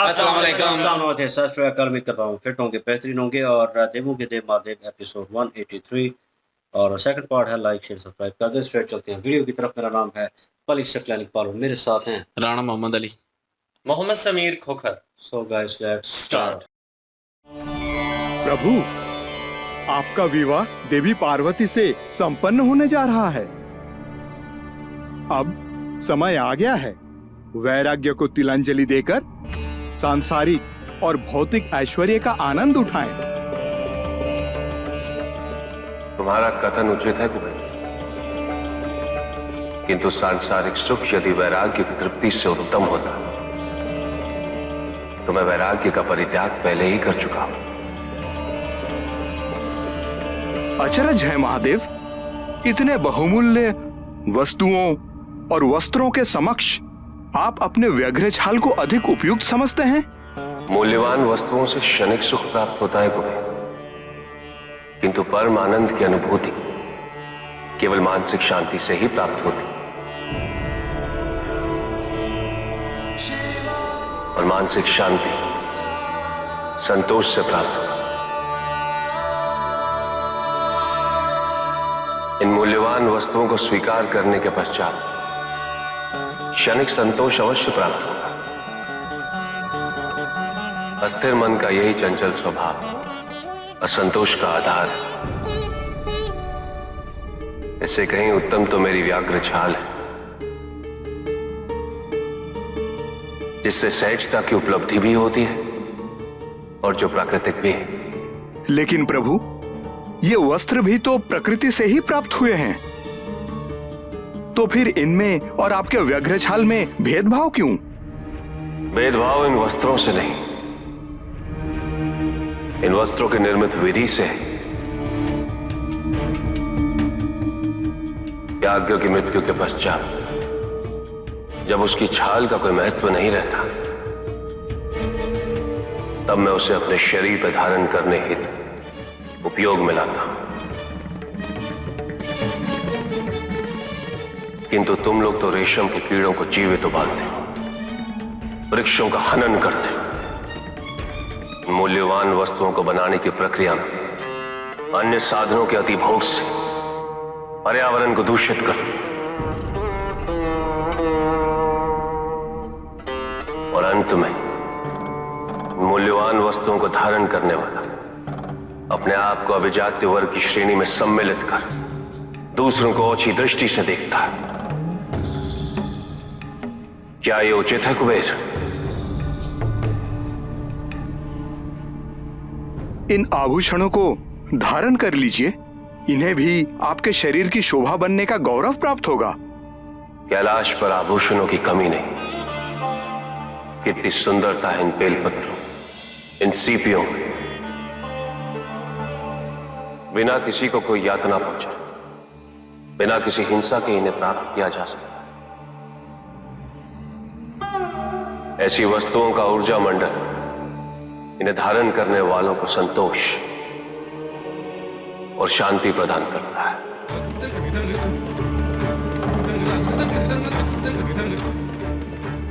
अस्सलाम वालेकुम। उम्मीद करता हूँ फिट होंगे, बेहतरीन होंगे और देवों के देव महादेव एपिसोड 183 और सेकंड पार्ट है। लाइक शेयर सब्सक्राइब कर दें। स्ट्रेट चलते हैं वीडियो की तरफ। मेरा नाम है पली सकलैनिक पालो, मेरे साथ हैं Rana Mohammad Ali, Mohammad Sameer Khokhar. So guys let's start. प्रभु, आपका विवाह देवी पार्वती से संपन्न होने जा रहा है। अब समय आ गया है, वैराग्य को तिलांजलि देकर सांसारिक और भौतिक ऐश्वर्य का आनंद उठाएं। तुम्हारा कथन उचित है कुबेर, किंतु सांसारिक सुख यदि वैराग्य की तृप्ति से उत्तम होता तो मैं वैराग्य का परित्याग पहले ही कर चुका हूं। अचरज है महादेव, इतने बहुमूल्य वस्तुओं और वस्त्रों के समक्ष आप अपने व्यग्र छाल को अधिक उपयुक्त समझते हैं। मूल्यवान वस्तुओं से क्षणिक सुख प्राप्त होता है कुबेर, किंतु परम आनंद की अनुभूति केवल मानसिक शांति से ही प्राप्त होती, और मानसिक शांति संतोष से प्राप्त होती। इन मूल्यवान वस्तुओं को स्वीकार करने के पश्चात क्षणिक संतोष अवश्य प्राप्त होगा। अस्थिर मन का यही चंचल स्वभाव असंतोष का आधार है। इससे कहीं उत्तम तो मेरी व्याघ्र छाल है, जिससे सहजता की उपलब्धि भी होती है और जो प्राकृतिक भी है। लेकिन प्रभु, ये वस्त्र भी तो प्रकृति से ही प्राप्त हुए हैं, तो फिर इनमें और आपके व्यग्र छाल में भेदभाव क्यों? भेदभाव इन वस्त्रों से नहीं, इन वस्त्रों के निर्मित विधि से है। व्याघ्र की मृत्यु के पश्चात जब उसकी छाल का कोई महत्व नहीं रहता, तब मैं उसे अपने शरीर पर धारण करने हेतु उपयोग में लाता हूं। किंतु तुम लोग तो रेशम के कीड़ों को जीवित उबालते हो, वृक्षों का हनन करते हो, मूल्यवान वस्तुओं को बनाने की प्रक्रिया में अन्य साधनों के अतिभोग से पर्यावरण को दूषित कर, और अंत में मूल्यवान वस्तुओं को धारण करने वाला अपने आप को अभिजात्य वर्ग की श्रेणी में सम्मिलित कर दूसरों को ओछी दृष्टि से देखता है। क्या यह उचित है कुबेर? इन आभूषणों को धारण कर लीजिए, इन्हें भी आपके शरीर की शोभा बनने का गौरव प्राप्त होगा। कैलाश पर आभूषणों की कमी नहीं। कितनी सुंदरता है इन बेलपत्रों, इन सीपियों में। बिना किसी को कोई यातना पहुंचा, बिना किसी हिंसा के इन्हें प्राप्त किया जा सकता है। ऐसी वस्तुओं का ऊर्जा मंडल इन्हें धारण करने वालों को संतोष और शांति प्रदान करता है।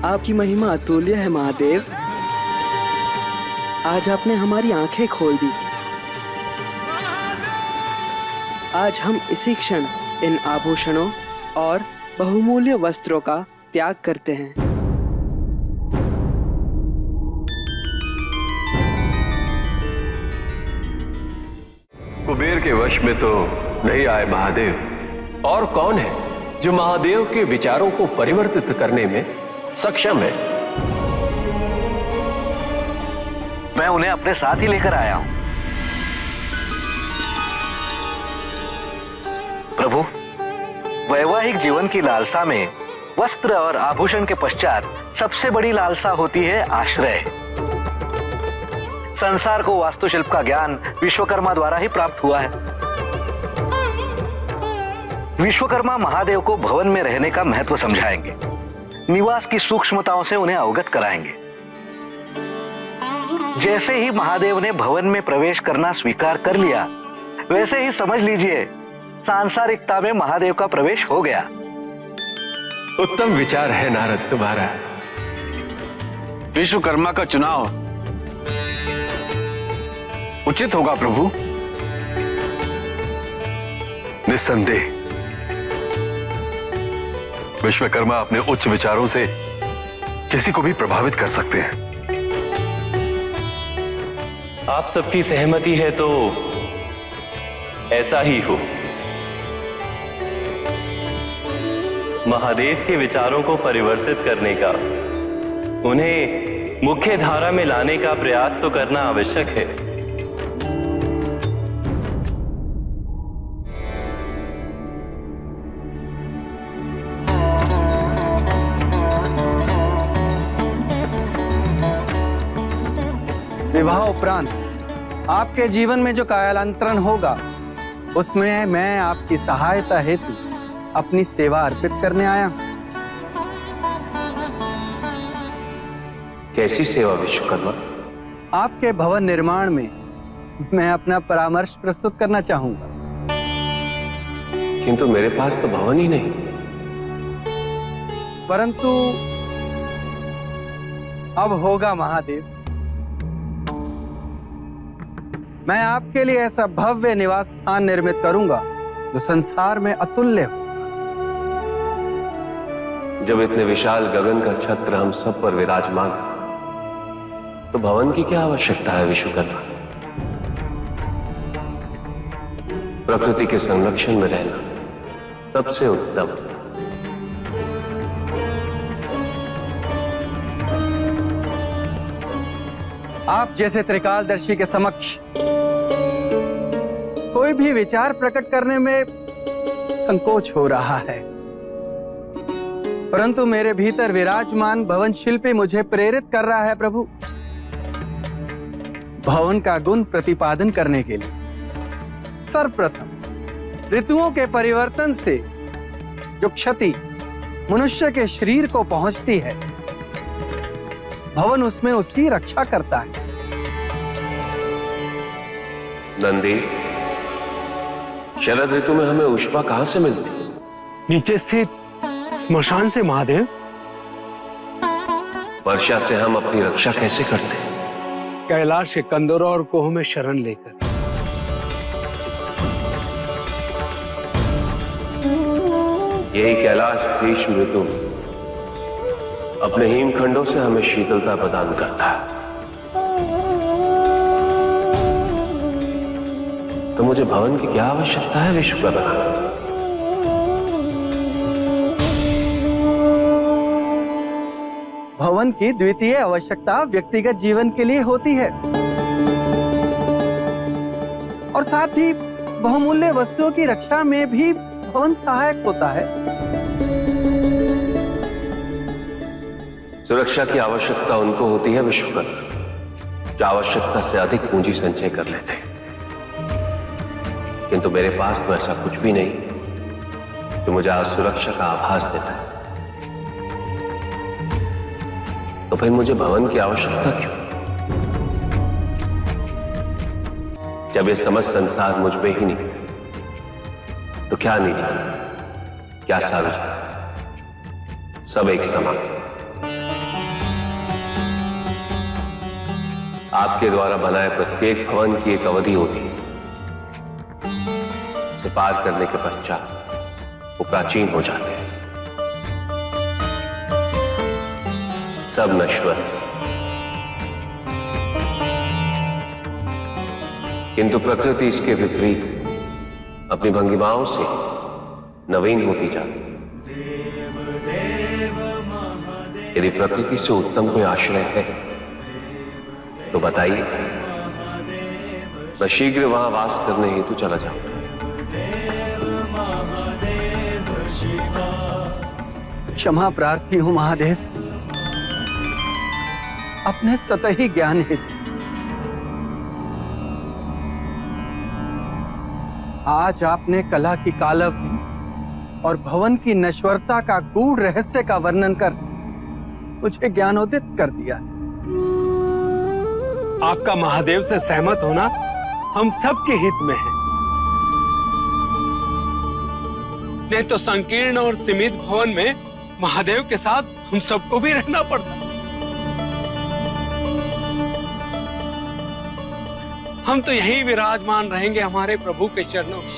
आपकी महिमा अतुल्य है महादेव। आज आपने हमारी आंखें खोल दी। आज हम इसी क्षण इन आभूषणों और बहुमूल्य वस्त्रों का त्याग करते हैं। कुबेर के वश में तो नहीं आए महादेव। और कौन है जो महादेव के विचारों को परिवर्तित करने में सक्षम है? मैं उन्हें अपने साथ ही लेकर आया हूं। प्रभु, वैवाहिक जीवन की लालसा में वस्त्र और आभूषण के पश्चात सबसे बड़ी लालसा होती है आश्रय। संसार को वास्तुशिल्प का ज्ञान विश्वकर्मा द्वारा ही प्राप्त हुआ है। विश्वकर्मा महादेव को भवन में रहने का महत्व समझाएंगे, निवास की सूक्ष्मताओं से उन्हें अवगत कराएंगे। जैसे ही महादेव ने भवन में प्रवेश करना स्वीकार कर लिया, वैसे ही समझ लीजिए सांसारिकता में महादेव का प्रवेश हो गया। उत्तम विचार है नारद तुम्हारा। विश्वकर्मा का चुनाव उचित होगा प्रभु। निस्संदेह विश्वकर्मा अपने उच्च विचारों से किसी को भी प्रभावित कर सकते हैं। आप सबकी सहमति है तो ऐसा ही हो। महादेव के विचारों को परिवर्तित करने का, उन्हें मुख्य धारा में लाने का प्रयास तो करना आवश्यक है। विवाह उपरांत आपके जीवन में जो कालांतरण होगा, उसमें मैं आपकी सहायता हेतु अपनी सेवा अर्पित करने आया हूं। कैसी सेवा विश्वकर्मा? आपके भवन निर्माण में मैं अपना परामर्श प्रस्तुत करना चाहूंगा। किंतु मेरे पास तो भवन ही नहीं। परंतु अब होगा महादेव। मैं आपके लिए ऐसा भव्य निवास स्थान निर्मित करूंगा जो संसार में अतुल्य हो। जब इतने विशाल गगन का छत्र हम सब पर विराजमान, तो भवन की क्या आवश्यकता है विश्वकर्मा? प्रकृति के संरक्षण में रहना सबसे उत्तम। आप जैसे त्रिकालदर्शी के समक्ष कोई भी विचार प्रकट करने में संकोच हो रहा है, परंतु मेरे भीतर विराजमान भवन शिल्पी मुझे प्रेरित कर रहा है प्रभु। भवन का गुण प्रतिपादन करने के लिए सर्वप्रथम ऋतुओं के परिवर्तन से जो क्षति मनुष्य के शरीर को पहुंचती है, भवन उसमें उसकी रक्षा करता है। नंदी, शरद ऋतु में हमें ऊष्मा कहां से मिलती? नीचे स्थित स्मशान से महादेव। वर्षा से हम अपनी रक्षा कैसे करते? कैलाश के कंदरों और कोह में शरण लेकर। यही कैलाश ग्रीष्म ऋतु अपने हिमखंडों से हमें शीतलता प्रदान करता है। तो मुझे भवन की क्या आवश्यकता है विश्वकर्मा? भवन की द्वितीय आवश्यकता व्यक्तिगत जीवन के लिए होती है और साथ ही बहुमूल्य वस्तुओं की रक्षा में भी भवन सहायक होता है। सुरक्षा की आवश्यकता उनको होती है विश्वकर्मा जो आवश्यकता से अधिक पूंजी संचय कर लेते हैं, किंतु मेरे पास तो ऐसा कुछ भी नहीं जो मुझे आज सुरक्षा का आभास देता है। तो फिर मुझे भवन की आवश्यकता क्यों? जब ये समस्त संसार मुझ में ही नहीं, तो क्या निजी, क्या सार्वजनिक, सब एक समान। आपके द्वारा बनाए प्रत्येक भवन की एक अवधि होती है, इसे पार करने के पश्चात वो प्राचीन हो जाते हैं, सब नश्वर। किंतु प्रकृति इसके विपरीत अपनी भंगिमाओं से नवीन होती जाती है। यदि प्रकृति से उत्तम कोई आश्रय है तो बताइए, मैं शीघ्र वहां वास करने हेतु चला जाऊंगा। क्षमा प्रार्थी हूं महादेव, अपने सतही ज्ञान हेतु आज आपने कला की कालवनी और भवन की नश्वरता का गूढ़ रहस्य का वर्णन कर मुझे ज्ञानोदित कर दिया। आपका महादेव से सहमत होना हम सबके हित में है। नहीं तो संकीर्ण और सीमित भवन में महादेव के साथ हम सबको भी रहना पड़ता। हम तो यहीं विराजमान रहेंगे हमारे प्रभु के चरणों में।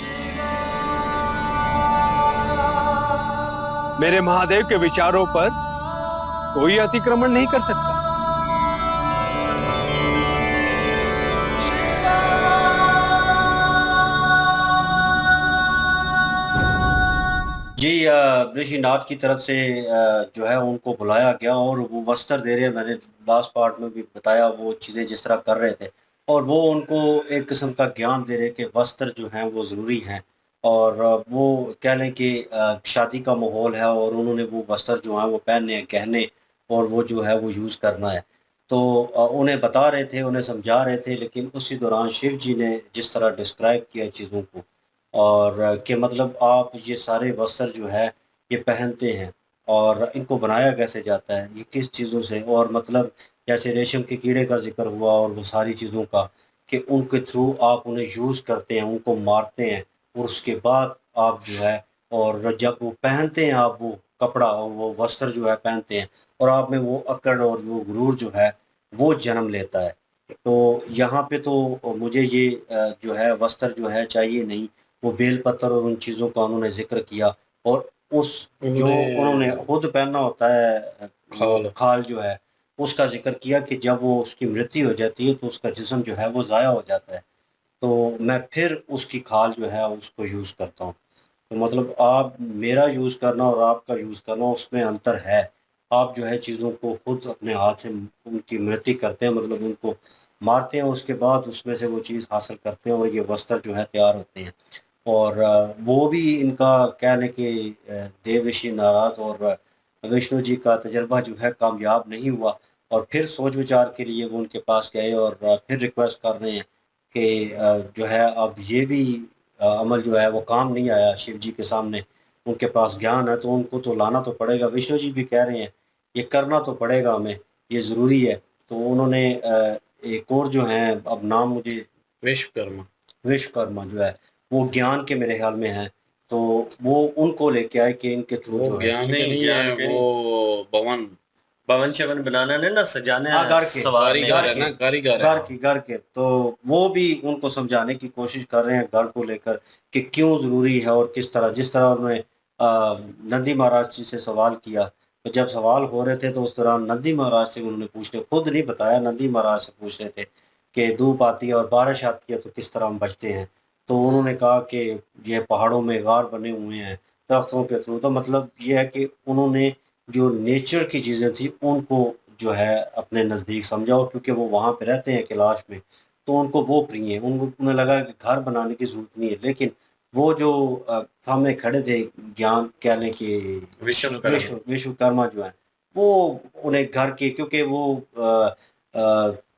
मेरे महादेव के विचारों पर कोई अतिक्रमण नहीं कर सकता। जी ऋषिनाथ की तरफ से जो है उनको बुलाया गया और वो वस्त्र दे रहे, मैंने लास्ट पार्ट में भी बताया वो चीज़ें जिस तरह कर रहे थे, और वो उनको एक किस्म का ज्ञान दे रहे कि वस्त्र जो हैं वो ज़रूरी हैं, और वो कह लें कि शादी का माहौल है और उन्होंने वो वस्त्र जो हैं वो पहनने हैं, गहने, और वो जो है वो यूज़ करना है। तो उन्हें बता रहे थे, उन्हें समझा रहे थे, लेकिन उसी दौरान शिव जी ने जिस तरह डिस्क्राइब किया चीज़ों को, और कि मतलब आप ये सारे वस्त्र जो है ये पहनते हैं और इनको बनाया कैसे जाता है, ये किस चीज़ों से, और मतलब जैसे रेशम के कीड़े का ज़िक्र हुआ और वो सारी चीज़ों का, कि उनके थ्रू आप उन्हें यूज़ करते हैं, उनको मारते हैं, और उसके बाद आप जो है, और जब वो पहनते हैं आप वो कपड़ा, वो वस्त्र जो है पहनते हैं, और आप में वो अकड़ और वो गुरूर जो है वो जन्म लेता है। तो यहाँ पे तो मुझे ये जो है वस्त्र जो है चाहिए नहीं, वो बेल पत्थर और उन चीज़ों का उन्होंने ज़िक्र किया, और उस जो उन्होंने खुद पहनना होता है खाल जो है उसका ज़िक्र किया कि जब वो उसकी मृत्यु हो जाती है तो उसका जिस्म जो है वो ज़ाया हो जाता है, तो मैं फिर उसकी खाल जो है उसको यूज़ करता हूँ। तो मतलब आप मेरा यूज़ करना और आपका यूज़ करना उसमें अंतर है। आप जो है चीज़ों को खुद अपने हाथ से उनकी मृत्यु करते हैं, मतलब उनको मारते हैं, उसके बाद उसमें से वो चीज़ हासिल करते हैं और ये वस्त्र जो है तैयार होते हैं। और वो भी इनका कहने कि देव ऋषि नारद और विष्णु जी का तजर्बा जो है कामयाब नहीं हुआ, और फिर सोच विचार के लिए वो उनके पास गए और फिर रिक्वेस्ट कर रहे हैं कि जो है अब ये भी अमल जो है वो काम नहीं आया शिव जी के सामने, उनके पास ज्ञान है तो उनको तो लाना तो पड़ेगा। विष्णु जी भी कह रहे हैं ये करना तो पड़ेगा हमें, ये ज़रूरी है। तो उन्होंने एक और जो है, अब नाम मुझे, विश्वकर्मा जो है वो ज्ञान के मेरे ख्याल में है, तो वो उनको लेके आए कि इनके थ्रू जो है ज्ञान नहीं है, वो भवन शवन बनाना नहीं ना, सजाने घर के, तो वो भी उनको समझाने की कोशिश कर रहे हैं घर को लेकर कि क्यों ज़रूरी है और किस तरह, जिस तरह उन्होंने नंदी महाराज जी से सवाल किया, तो जब सवाल हो रहे थे तो उस दौरान नंदी महाराज से उन्होंने पूछने, खुद नहीं बताया, नंदी महाराज से पूछ रहे थे कि धूप आती है और बारिश आती है तो किस तरह हम बचते हैं, तो उन्होंने कहा कि ये पहाड़ों में गार बने हुए हैं दरख्तों के थ्रू। तो मतलब ये है कि उन्होंने जो नेचर की चीज़ें थी उनको जो है अपने नज़दीक समझा, और क्योंकि वो वहाँ पे रहते हैं कैलाश में तो उनको वो प्रिय है, उनको उन्हें लगा कि घर बनाने की ज़रूरत नहीं है, लेकिन वो जो सामने खड़े थे ज्ञान कह लें कि विश्वकर्मा जो है वो उन्हें घर के, क्योंकि वो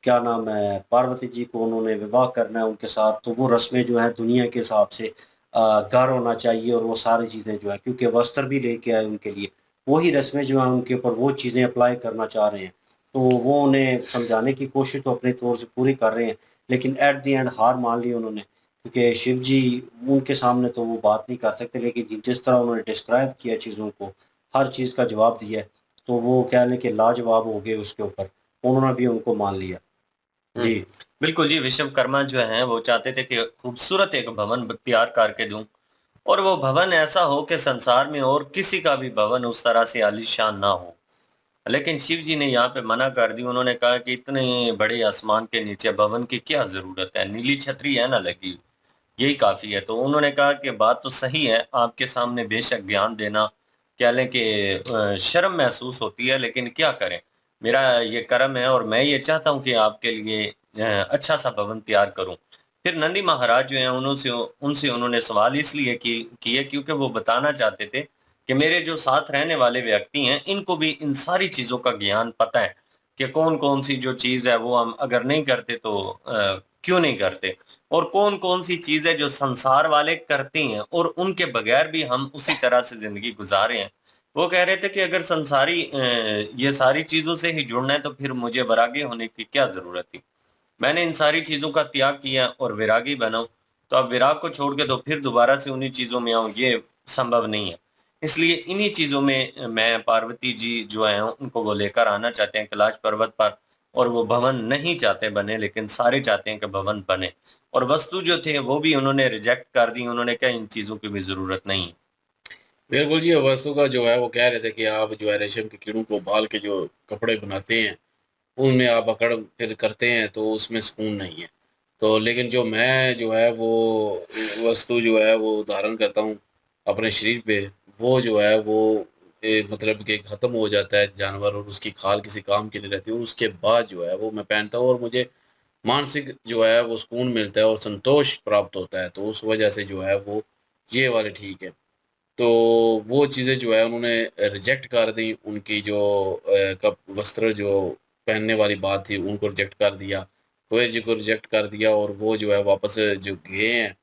क्या नाम है, पार्वती जी को उन्होंने विवाह करना है उनके साथ, तो वो रस्में जो है दुनिया के हिसाब से घर होना चाहिए, और वो सारी चीज़ें जो है क्योंकि वस्त्र भी लेके आए उनके लिए, वही रस्में जो हैं उनके ऊपर वो चीज़ें अप्लाई करना चाह रहे हैं, तो वो उन्हें समझाने की कोशिश तो अपने तौर से पूरी कर रहे हैं, लेकिन एट द एंड हार मान ली उन्होंने, क्योंकि शिव जी उनके सामने तो वो बात नहीं कर सकते, लेकिन जिस तरह उन्होंने डिस्क्राइब किया चीज़ों को, हर चीज़ का जवाब दिया, तो वो कह लें कि लाजवाब हो गए उसके ऊपर, उन्होंने भी उनको मान लिया। जी बिल्कुल जी, विश्वकर्मा जो है वो चाहते थे कि खूबसूरत एक भवन तैयार करके दूं, और वो भवन ऐसा हो कि संसार में और किसी का भी भवन उस तरह से आलीशान ना हो। लेकिन शिव जी ने यहाँ पे मना कर दी, उन्होंने कहा कि इतने बड़े आसमान के नीचे भवन की क्या जरूरत है, नीली छतरी है ना लगी हुई, यही काफी है। तो उन्होंने कहा कि बात तो सही है, आपके सामने बेशक ज्ञान देना कह लें कि शर्म महसूस होती है, लेकिन क्या करें, मेरा ये कर्म है और मैं ये चाहता हूँ कि आपके लिए अच्छा सा भवन तैयार करूं। फिर नंदी महाराज जो है उनसे उन्होंने सवाल इसलिए किए क्योंकि वो बताना चाहते थे कि मेरे जो साथ रहने वाले व्यक्ति हैं इनको भी इन सारी चीजों का ज्ञान पता है कि कौन कौन सी जो चीज है वो हम अगर नहीं करते तो क्यों नहीं करते, और कौन कौन सी चीज है जो संसार वाले करते हैं और उनके बगैर भी हम उसी तरह से जिंदगी गुजारे हैं। वो कह रहे थे कि अगर संसारी ये सारी चीजों से ही जुड़ना है तो फिर मुझे वैरागी होने की क्या जरूरत थी, मैंने इन सारी चीजों का त्याग किया और विरागी बना, तो अब विराग को छोड़ के तो फिर दोबारा से उन्हीं चीजों में आऊं, ये संभव नहीं है। इसलिए इन्हीं चीजों में मैं पार्वती जी जो है उनको वो लेकर आना चाहते हैं कैलाश पर्वत पर, और वो भवन नहीं चाहते बने, लेकिन सारे चाहते हैं कि भवन बने। और वस्तु जो थे वो भी उन्होंने रिजेक्ट कर दी, उन्होंने कहा इन चीजों की भी जरूरत नहीं है। बिल्कुल जी, वस्तु का जो है वो कह रहे थे कि आप जो है रेशम के कीड़ों को उबाल के जो कपड़े बनाते हैं उनमें आप अकड़ फिर करते हैं तो उसमें सुकून नहीं है। तो लेकिन जो मैं जो है वो वस्तु जो है वो धारण करता हूँ अपने शरीर पे, वो जो है वो मतलब कि ख़त्म हो जाता है जानवर और उसकी खाल किसी काम की नहीं रहती, और उसके बाद जो है वो मैं पहनता हूँ और मुझे मानसिक जो है वो सुकून मिलता है और संतोष प्राप्त होता है। तो उस वजह से जो है वो ये वाले ठीक है। तो वो चीज़ें जो है उन्होंने रिजेक्ट कर दी, उनकी जो कप वस्त्र जो पहनने वाली बात थी उनको रिजेक्ट कर दिया, कुबेर जी को रिजेक्ट कर दिया, और वो जो है वापस जो गए हैं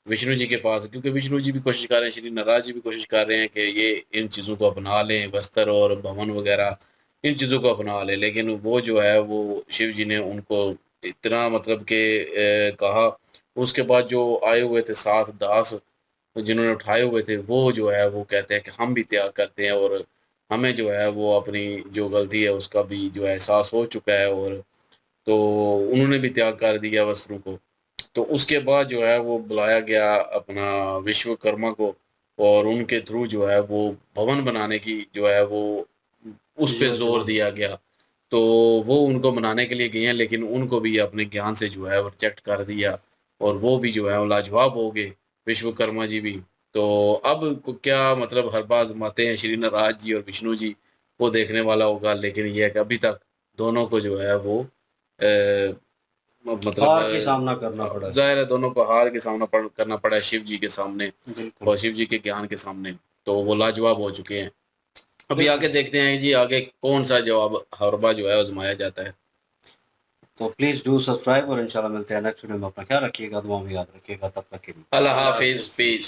विष्णु जी के पास, क्योंकि विष्णु जी भी कोशिश कर रहे हैं, श्री नाराज जी भी कोशिश कर रहे हैं कि ये इन चीज़ों को अपना लें, वस्त्र और भवन वगैरह इन चीज़ों को अपना लें। लेकिन वो जो है वो शिव जी ने उनको इतना मतलब कि कहा। उसके बाद जो आए हुए थे 7 दास जिन्होंने उठाए हुए थे, वो जो है वो कहते हैं कि हम भी त्याग करते हैं और हमें जो है वो अपनी जो गलती है उसका भी जो है एहसास हो चुका है, और तो उन्होंने भी त्याग कर दिया वस्त्रों को। तो उसके बाद जो है वो बुलाया गया अपना विश्वकर्मा को, और उनके थ्रू जो है वो भवन बनाने की जो है वो उस पे जोर दिया गया। तो वो उनको बनाने के लिए गए हैं, लेकिन उनको भी अपने ज्ञान से जो है वो रिजेक्ट कर दिया, और वो भी जो है वो लाजवाब हो गए, विश्वकर्मा जी भी। तो अब क्या मतलब हर बार आजमाते हैं श्री नाराज जी और विष्णु जी, वो देखने वाला होगा। लेकिन ये है कि अभी तक दोनों को जो है वो मतलब हार के सामना करना पड़ा है। जाहिर है दोनों को हार के सामना करना पड़ा है शिव जी के सामने बिल्कुल। और शिव जी के ज्ञान के सामने। तो वो लाजवाब हो चुके हैं। अभी आगे देखते हैं जी आगे कौन सा जवाब हर बार जो है आजमाया जाता है। तो प्लीज डू सब्सक्राइब और इंशाल्लाह मिलते हैं नेक्स्ट वीडियो में। अपना ख्याल रखिएगा, दुआ में याद रखिएगा। तब तक के लिए अल्लाह हाफिज, पीस।